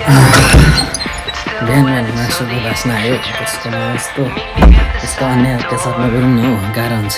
बिहान बिहान मासुको बास्ना आयो कसकोमा यस्तो अन्य अत्याचार नगरौँ न हौ, गाह्रो हुन्छ।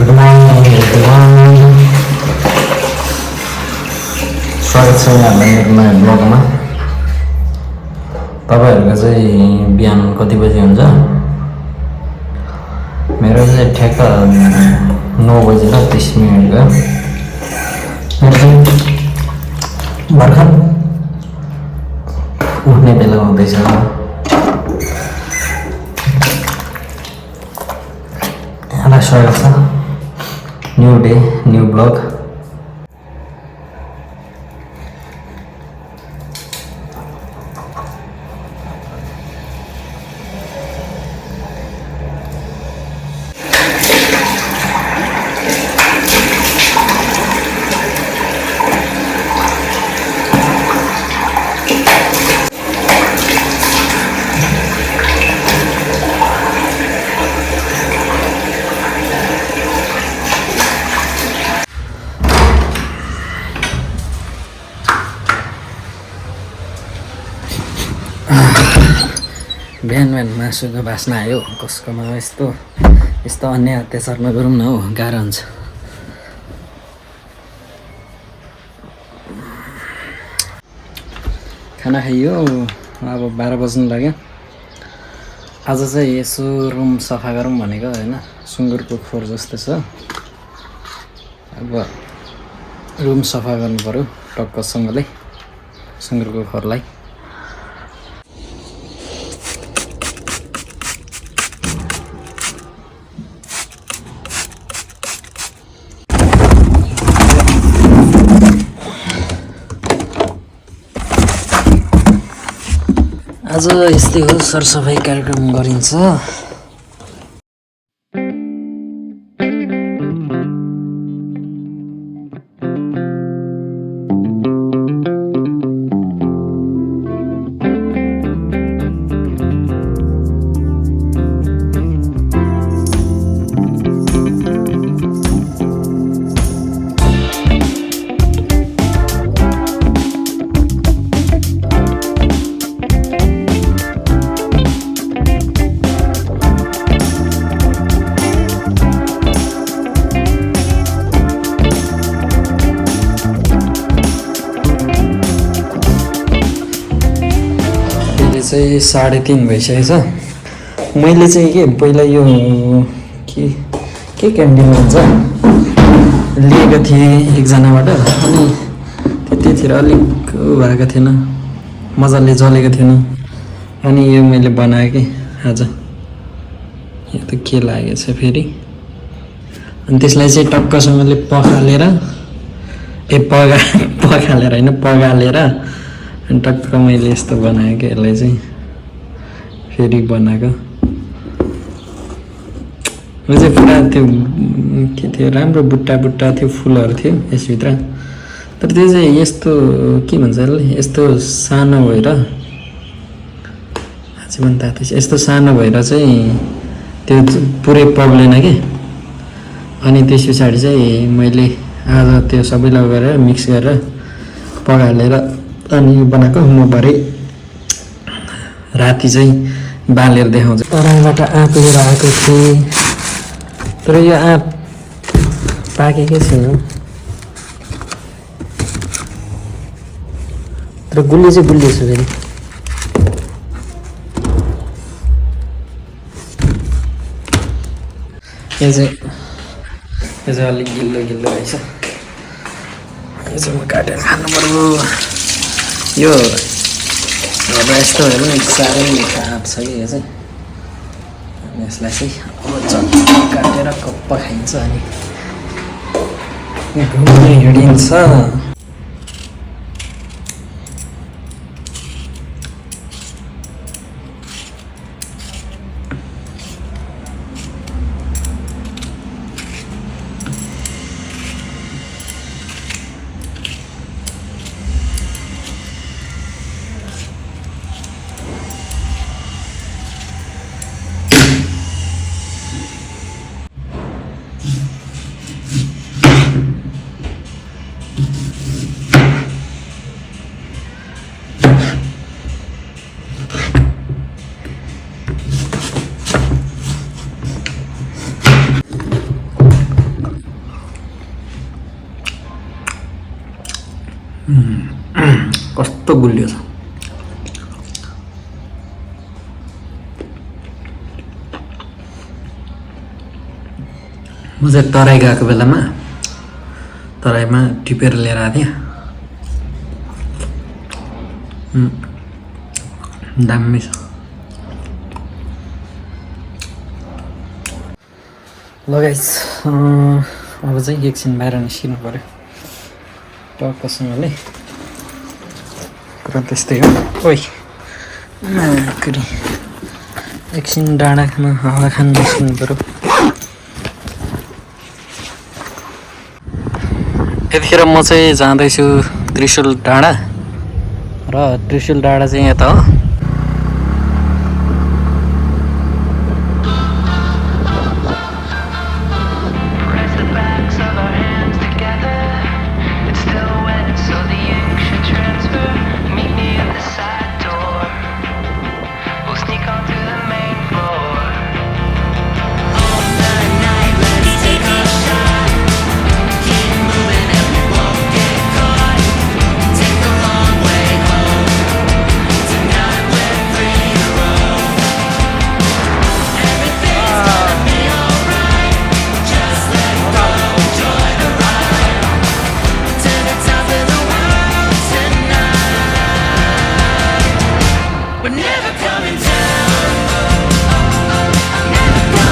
गुड मर्निङ एभ्रिवान, स्वागत छ यहाँलाई मेरो नयाँ ब्लगमा। तपाईँहरूको चाहिँ बिहान कति बजी हुन्छ? मेरो चाहिँ ठ्याक्क 9 बजी र 30 मिनट गयो। मेरो चाहिँ भर्खर उठ्ने बेला हुँदैछ। यहाँलाई स्वागत छ, न्यू डे न्यू ब्लग। बिहान बिहान मासुको बास्ना आयो कसकोमा यस्तो अन्य अत्याचार नगरौँ न हौ, गाह्रो हुन्छ। खाना खाइयो, अब 12 बज्नु लाग्यो। आज चाहिँ यसो रुम सफा गरौँ भनेको होइन, सुँगुरको खोर जस्तो छ। अब रुम सफा गर्नु पर्यो टक्कसँगले सुँगुरको खोरलाई। आज यस्तै हो, सरसफाइ कार्यक्रम गरिन्छ। चाहिँ 3:30 भइसकेको छ। मैले चाहिँ के पहिला यो के क्यान्टिन भन्छ लिएको थिएँ एकजनाबाट, अनि त्यतिखेर अलिक भएको थिएन, मजाले जलेको थिएन। अनि यो मैले बनाएँ कि आज, यो त के लागेछ फेरि। अनि त्यसलाई चाहिँ टक्कसँगले पखालेर पखालेर होइन पगालेर अनि टक्क मैले यस्तो बनाएँ कि यसलाई चाहिँ फेरि बनाएको। यो चाहिँ पुरा त्यो के थियो, राम्रो बुट्टा थियो, फुलहरू थियो यसभित्र। तर त्यो चाहिँ यस्तो के भन्छ यसले, यस्तो सानो भएर अझै पनि थाहा थिएछ, यस्तो सानो भएर चाहिँ त्यो पुरै पग्लेन कि। अनि त्यस पछाडि चाहिँ मैले आज त्यो सबैलाई गरेर मिक्स गरेर पगालेर अनि बनाएको। म भरे राति चाहिँ बालेर देखाउँछु। तराईबाट आँप लिएर आएको थिएँ, तर यो आँप पाकेकै छैन। तर गुलियो चाहिँ गुलियो छ फेरि। यो चाहिँ यो चाहिँ अलिक गिल्लो गिल्लो रहेछ। यो चाहिँ म काटेर खानु पर्यो। यो हेर्दा यस्तो भयो भने साह्रै खाप छ कि यो चाहिँ। यसलाई चाहिँ अब चट्नी काटेर कप्प खाइन्छ अनि घुम्न हिँडिन्छ। कस्तो गुलियो छ। म चाहिँ तराई गएको बेलामा तराईमा टिपेर लिएर आएको थिएँ। दामी छ। ल गाइस, अब चाहिँ एकछिन बाहिर निस्किनु पऱ्यो टक्कसँगले। कुरा त्यस्तै हो। ओइ नोकरी एकछिन डाँडा खान हावा खान निस्किनु पऱ्यो। यतिखेर म चाहिँ जाँदैछु त्रिशुल डाँडा र त्रिशुल डाँडा चाहिँ यता हो।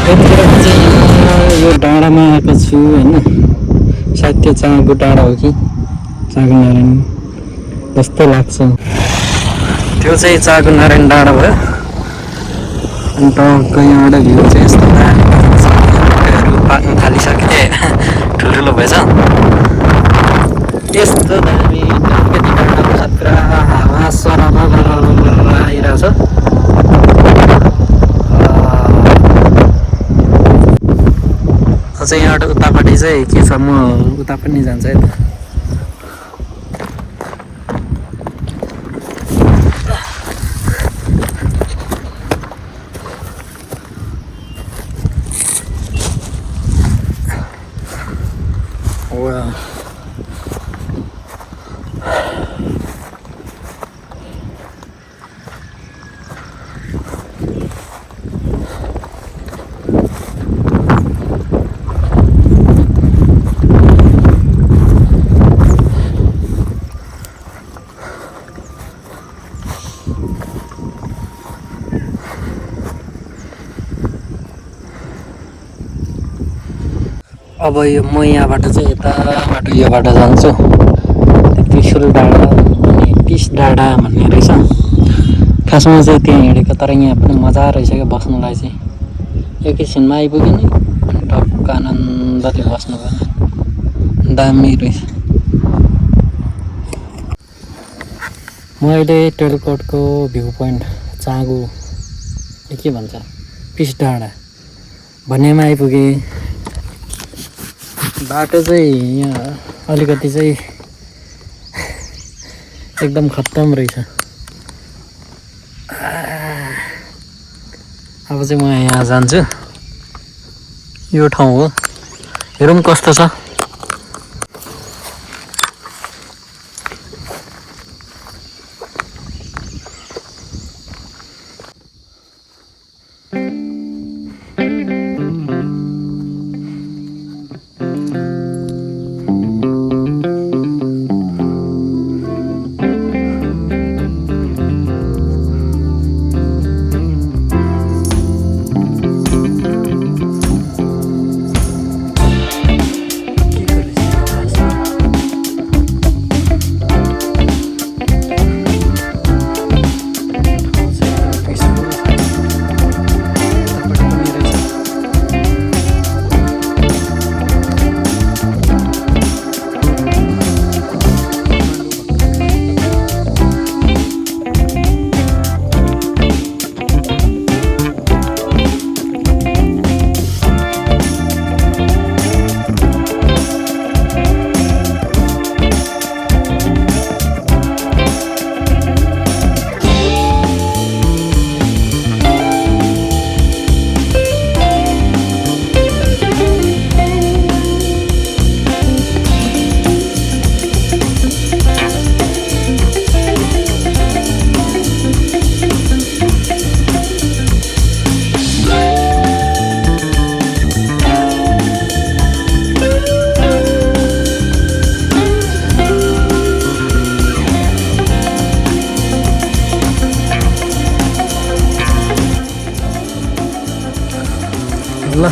यतिखेर चाहिँ यो डाँडामा आएको छु होइन। सायद त्यो चाँगुको डाँडा हो कि चाँगु नारायण जस्तो लाग्छ। त्यो चाहिँ चाँगु नारायण डाँडा भयो। अनि टक्क यहाँबाट भ्यू चाहिँ यस्तो रुखहरू पाक्नु थालिसके ठुल्ठुलो भएछ। यस्तो दामी अलिकति डाँडामा पुरा हावा सरर आइरहेछ। अझै यहाँबाट उतापट्टि चाहिँ के छ, म उता पनि जान्छ है त। अब यो म यहाँबाट चाहिँ यता बाटो यो बाटो जान्छु त्रिशुल डाँडा अनि पिस डाँडा भन्ने रहेछ। खासमा चाहिँ त्यहाँ हिँडेको, तर यहाँ पनि मजा रहेछ क्या बस्नुलाई चाहिँ। एकैछिनमा आइपुग्यो नि टक्क आनन्दले बस्नु भयो, दामी रहेछ। म अहिले टेलिकोटको भ्यू पोइन्ट चाँगु के भन्छ पिस डाँडा भन्नेमा आइपुगेँ। बाटो चाहिँ यहाँ अलिकति चाहिँ एकदम खत्तम रहेछ। अब चाहिँ म यहाँ जान्छु। यो ठाउँ हो, हेरौँ कस्तो छ। ल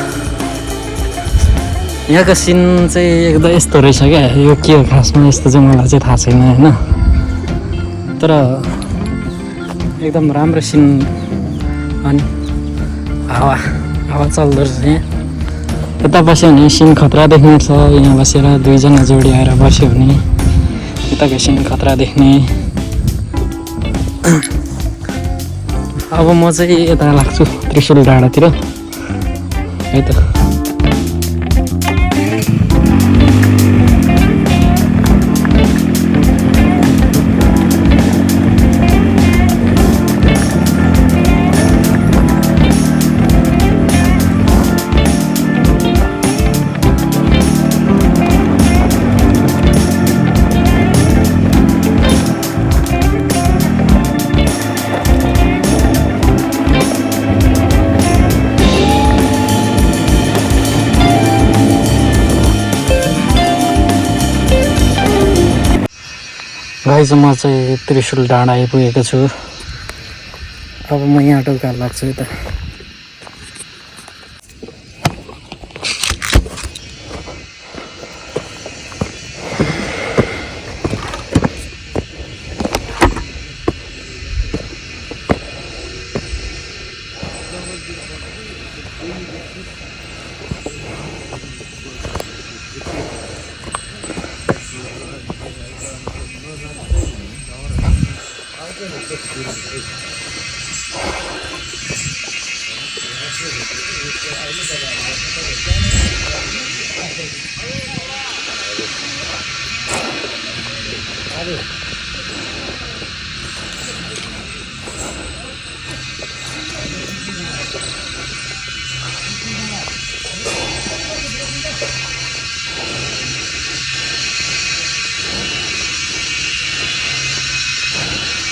यहाँको सिन चाहिँ एकदम यस्तो रहेछ क्या यो के हो खासमा यस्तो चाहिँ मलाई चाहिँ थाहा छैन होइन तर एकदम राम्रो सिन अनि हावा चल्दो रहेछ यहाँ यता बस्यो भने सिन खतरा देख्ने छ यहाँ बसेर दुईजना जोडी आएर बस्यो भने यताको सिन खतरा देख्ने अब म चाहिँ यता लाग्छु त्रिशुल डाँडातिर है त गाइज म चाहिँ त्रिशुल डाँडा आइपुगेको छु अब म यहाँ टोका लाग्छु यता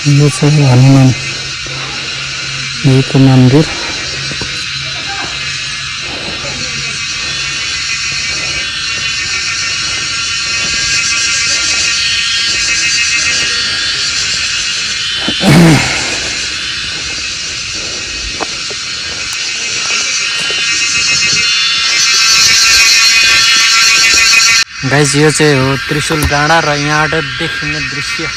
यो चाहिँ हनुमान यहीको मन्दिर गाइज यो चाहिँ हो त्रिशुल डाँडा र यहाँबाट देखिने दृश्य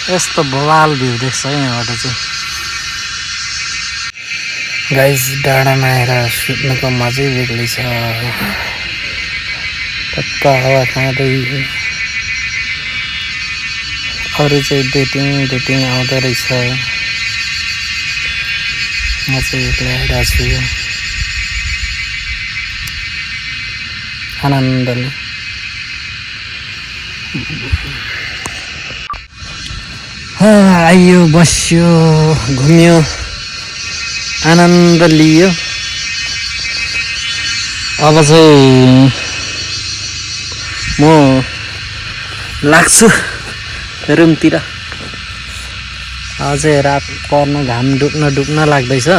यस्तो बवाल भ्यू देख्छ यहाँबाट चाहिँ गाइज डाँडामा आएर सुत्नुको मजै बेग्लै छ टक्क हावा खाँदै अरू चाहिँ डेटिङ आउँदो रहेछ म चाहिँ एक्लै आइरहेको छु आनन्दले आइयो बस्यो घुम्यो आनन्द लियो अब चाहिँ म लाग्छु रुमतिर अझै रात पर्न घाम डुब्न लाग्दैछ